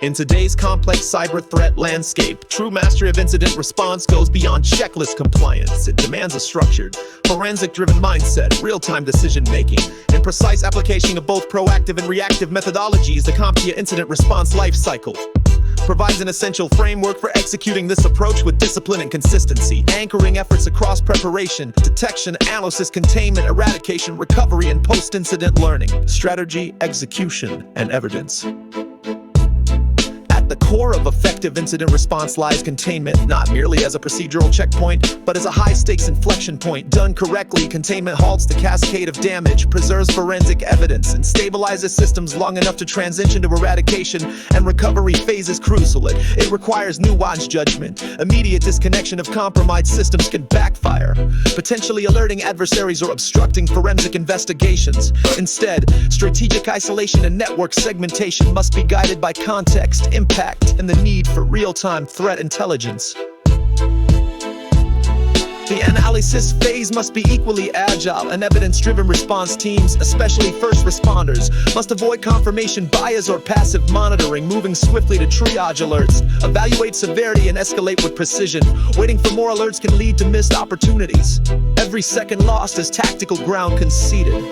In today's complex cyber threat landscape, true mastery of incident response goes beyond checklist compliance. It demands a structured, forensic-driven mindset, real-time decision-making, and precise application of both proactive and reactive methodologies. The CompTIA Incident Response Lifecycle provides an essential framework for executing this approach with discipline and consistency, anchoring efforts across preparation, detection, analysis, containment, eradication, recovery, and post-incident learning, strategy, execution, and evidence. At the core of effective incident response lies containment, not merely as a procedural checkpoint, but as a high-stakes inflection point. Done correctly, containment halts the cascade of damage, preserves forensic evidence, and stabilizes systems long enough to transition to eradication and recovery phases crucial. It requires nuanced judgment. Immediate disconnection of compromised systems can backfire, potentially alerting adversaries or obstructing forensic investigations. Instead, strategic isolation and network segmentation must be guided by context, impact, and the need for real-time threat intelligence. The analysis phase must be equally agile, and evidence-driven response teams, especially first responders, must avoid confirmation bias or passive monitoring, moving swiftly to triage alerts, evaluate severity, and escalate with precision. Waiting for more alerts can lead to missed opportunities. Every second lost is tactical ground conceded.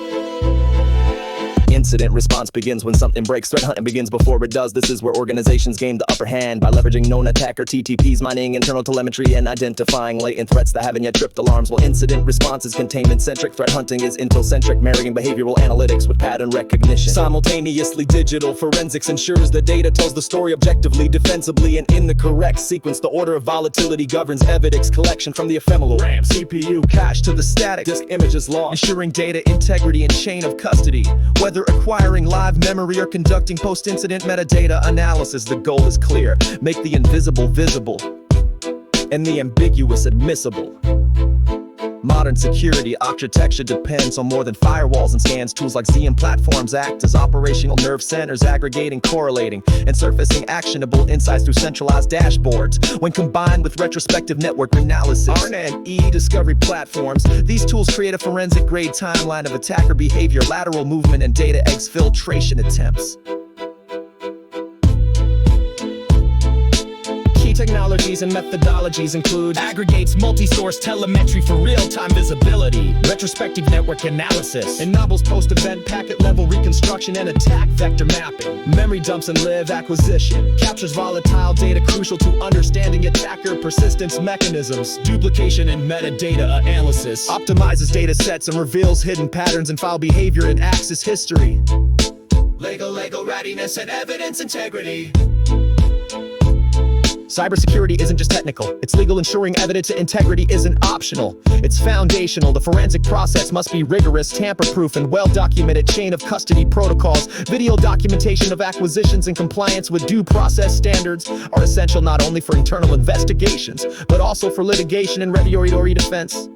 Incident response begins when something breaks. Threat hunting begins before it does. This is where organizations gain the upper hand by leveraging known attacker TTPs, mining internal telemetry, and identifying latent threats that haven't yet tripped alarms. While incident response is containment-centric, threat hunting is intel-centric, marrying behavioral analytics with pattern recognition. Simultaneously, digital forensics ensures the data tells the story objectively, defensively, and in the correct sequence. The order of volatility governs evidence collection, from the ephemeral RAM, CPU, cache to the static disk images log, ensuring data integrity and chain of custody. Whether acquiring live memory or conducting post-incident metadata analysis, the goal is clear: make the invisible visible and the ambiguous admissible. Modern security architecture depends on more than firewalls and scans. Tools like ZM platforms act as operational nerve centers, aggregating, correlating, and surfacing actionable insights through centralized dashboards. When combined with retrospective network analysis, RNA discovery platforms, these tools create a forensic-grade timeline of attacker behavior, lateral movement, and data exfiltration attempts. Technologies and methodologies include aggregates, multi-source telemetry for real-time visibility, retrospective network analysis, enables post-event packet-level reconstruction and attack vector mapping, memory dumps and live acquisition, captures volatile data crucial to understanding attacker persistence mechanisms, duplication and metadata analysis, optimizes data sets and reveals hidden patterns in file behavior and access history. Lego readiness and evidence integrity. Cybersecurity isn't just technical, it's legal. Ensuring evidence integrity isn't optional, it's foundational. The forensic process must be rigorous, tamper-proof, and well-documented. Chain of custody protocols, video documentation of acquisitions, and compliance with due process standards are essential not only for internal investigations, but also for litigation and regulatory defense.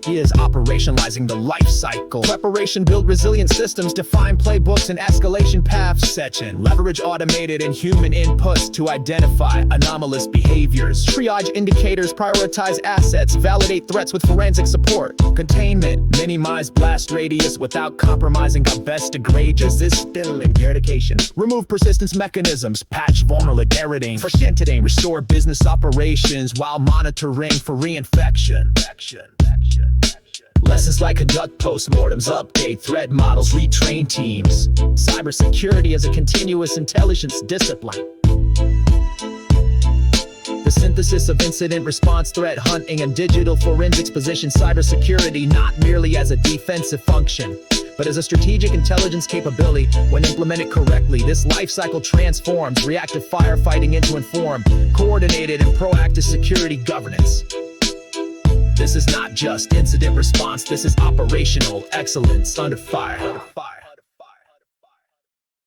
Is operationalizing the life cycle. Preparation, build resilient systems, define playbooks and escalation paths. Section, leverage automated and human inputs to identify anomalous behaviors. Triage indicators, prioritize assets, validate threats with forensic support. Containment, minimize blast radius without compromising our best degrade resisting eradication. Remove persistence mechanisms, patch vulnerability, restore business operations while monitoring for reinfection. Lessons like conduct postmortems, update threat models, retrain teams. Cybersecurity is a continuous intelligence discipline. The synthesis of incident response, threat hunting, and digital forensics position cybersecurity not merely as a defensive function, but as a strategic intelligence capability. When implemented correctly, this lifecycle transforms reactive firefighting into informed, coordinated, and proactive security governance. This is not just incident response, this is operational excellence under fire.